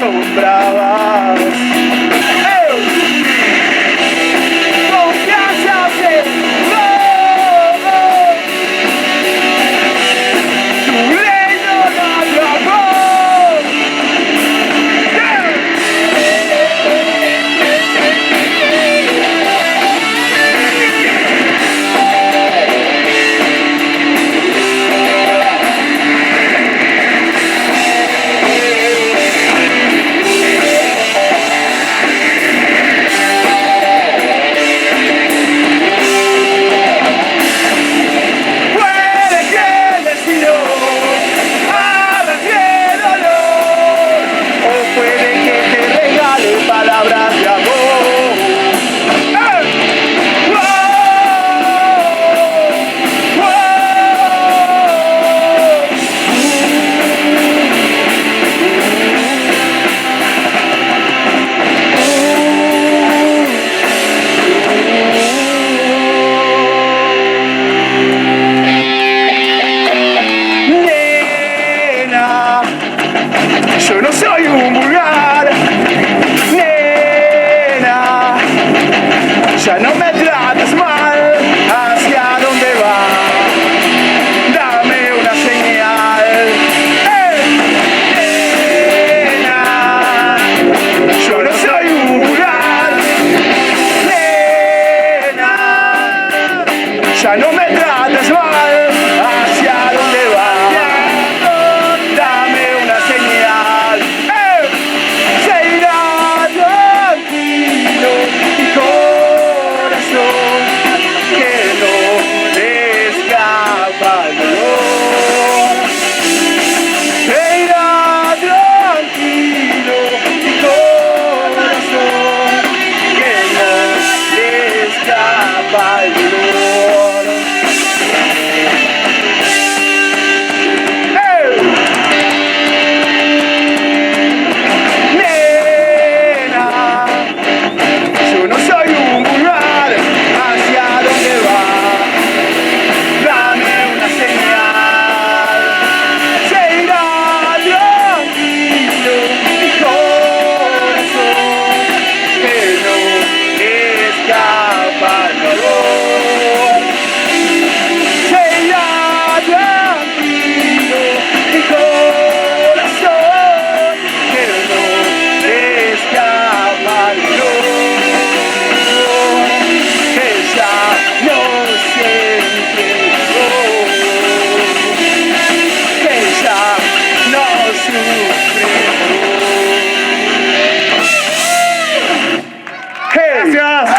son bravas. Confianza se tu ley no la atrapó. Palabras de amor. Nena, yo no soy un vulgar. Ya no me trates mal, ¿hacia dónde vas? Dame una señal. Nena, yo no soy un vulgar. Nena, ya no me trates mal, ¿hacia dónde vas? Dame una señal. Se irá tranquilo y que no le escapa el dolor. Se irá tranquilo y corazón que no le escapa el dolor. Nena, yo no soy un vulgar. ¿Hacia dónde va? Dame una señal. Se irá tranquilo mi corazón que no escapa el dolor. Se irá tranquilo mi corazón que no escapa el dolor. No siempre que ya no sufre. Gracias.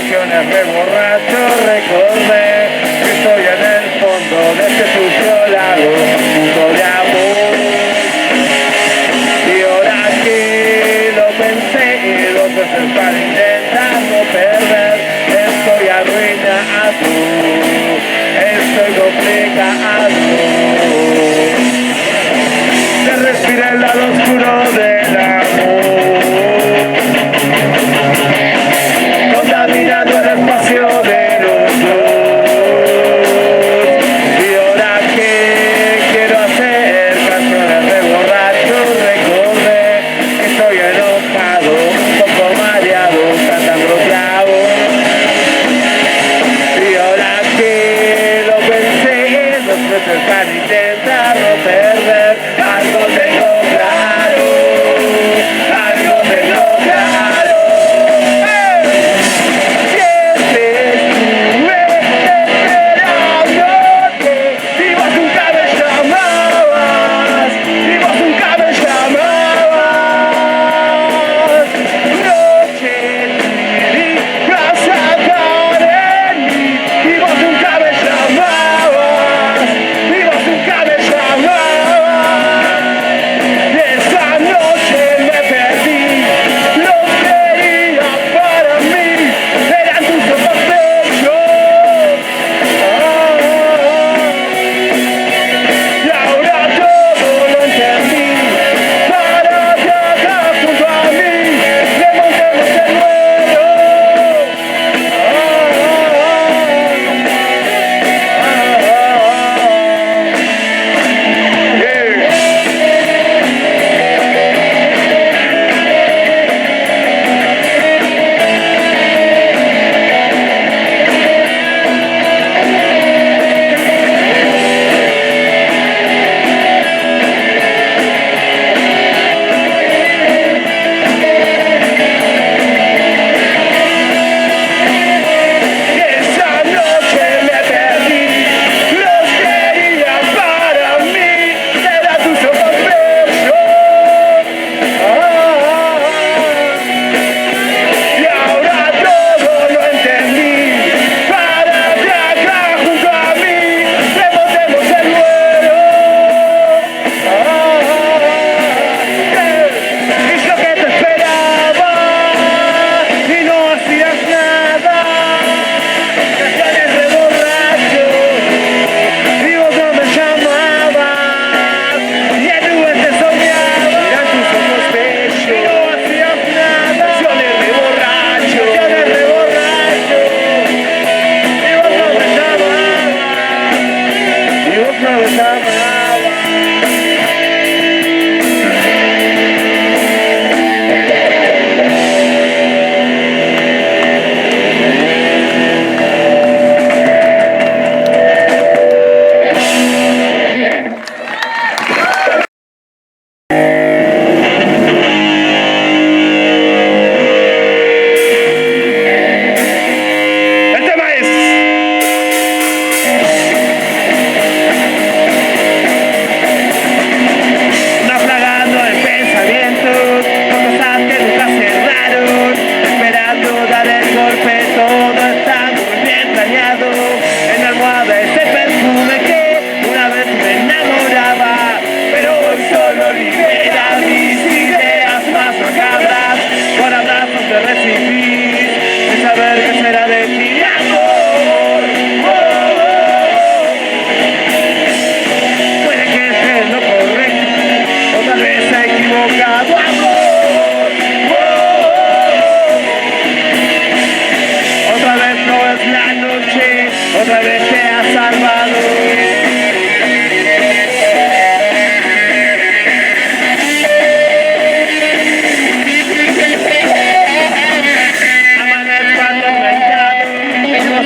canciones de borracho recordé que estoy en el fondo de este sucio lago, mundo de amor. Y ahora que lo pensé dos veces para intentar no perder, estoy arruinado, estoy complicado. Se respira el lado oscuro del amor, contaminando el espacio de los dos. Y ahora que quiero hacer canciones de borracho recordé que estoy enojado, un poco mareado, cantando clavo. Y ahora que lo pensé dos veces para intentar no perder, algo tengo claro, algo tengo claro. Siempre estuve esperándote y vos nunca me llamabas, y vos nunca me llamabas. Noche disfrazada de mí y vos nunca me llamabas, y vos nunca me llamabas. Y esa noche me perdí, los quería para mí, eran tus ojos bellos. Y ahora todo lo entendí, para que acá junto a mí remontemos el vuelo. Esa noche me perdí, los quería para mí, eran tus ojos bellos. Y ahora todo lo entendí, para que acá junto a mí remontemos el vuelo. Y yo que te esperaba y no hacías nada, canciones de borracho y vos no me llamabas, y en nubes te soñaba, eran tus ojos bellos y no hacías nada, canciones de borracho y vos no me llamabas, y vos no me llamabas. El tema es naufragando en pensamientos, con cosas que nunca cerraron, esperando dar el golpe, todo está muy bien planeado. En la almohada ese perfume que una vez me enamoraba, pero hoy solo libera mis ideas más macabras, por abrazos te recibís, sin saber qué será de ti, amor. Puede que estés lo correcto, o tal vez he equivocado, amor. Otra vez no es la noche, otra vez te has salvado. Amanezco atormentado, no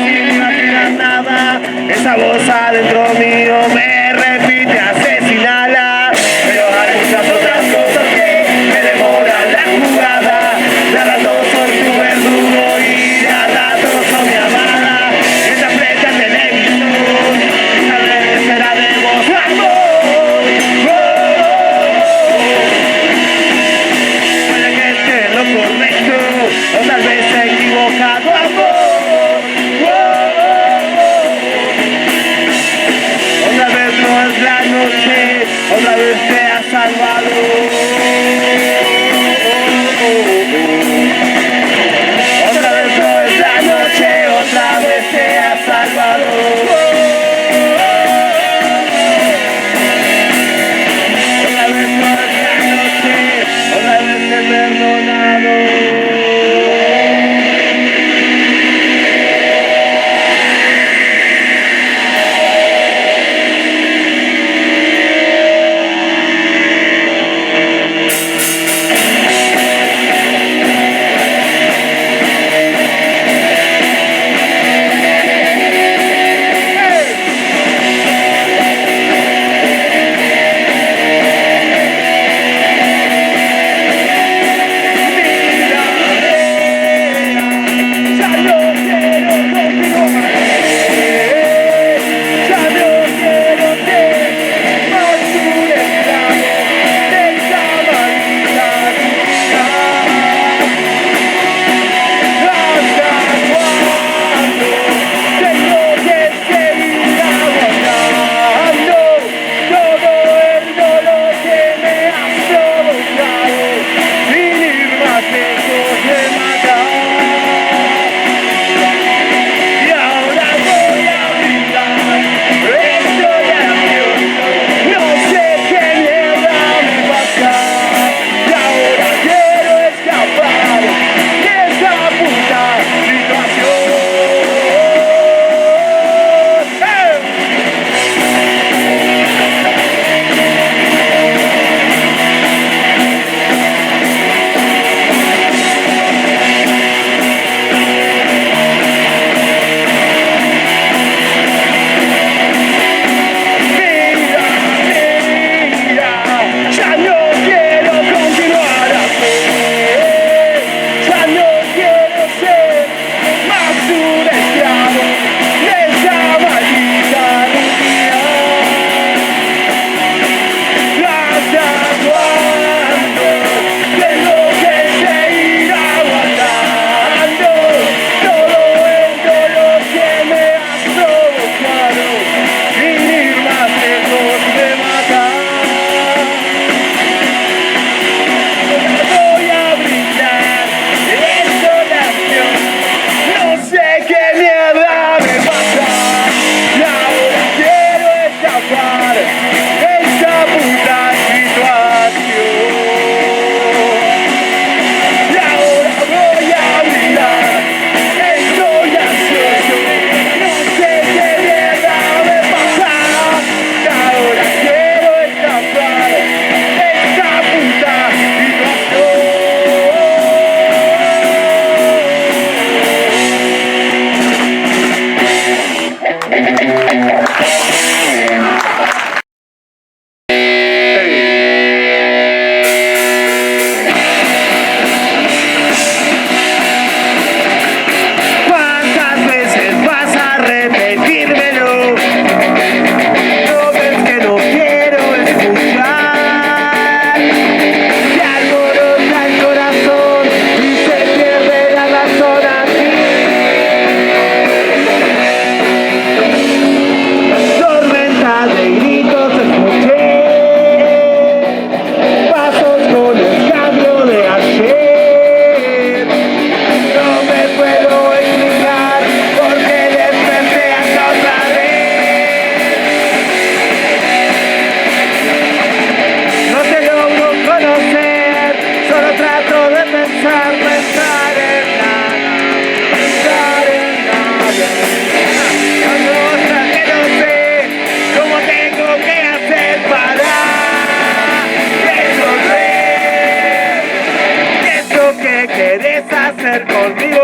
Otra vez no es la noche, otra vez te has salvado. Otra vez no es la noche, otra vez te he perdonado. hacer conmigo.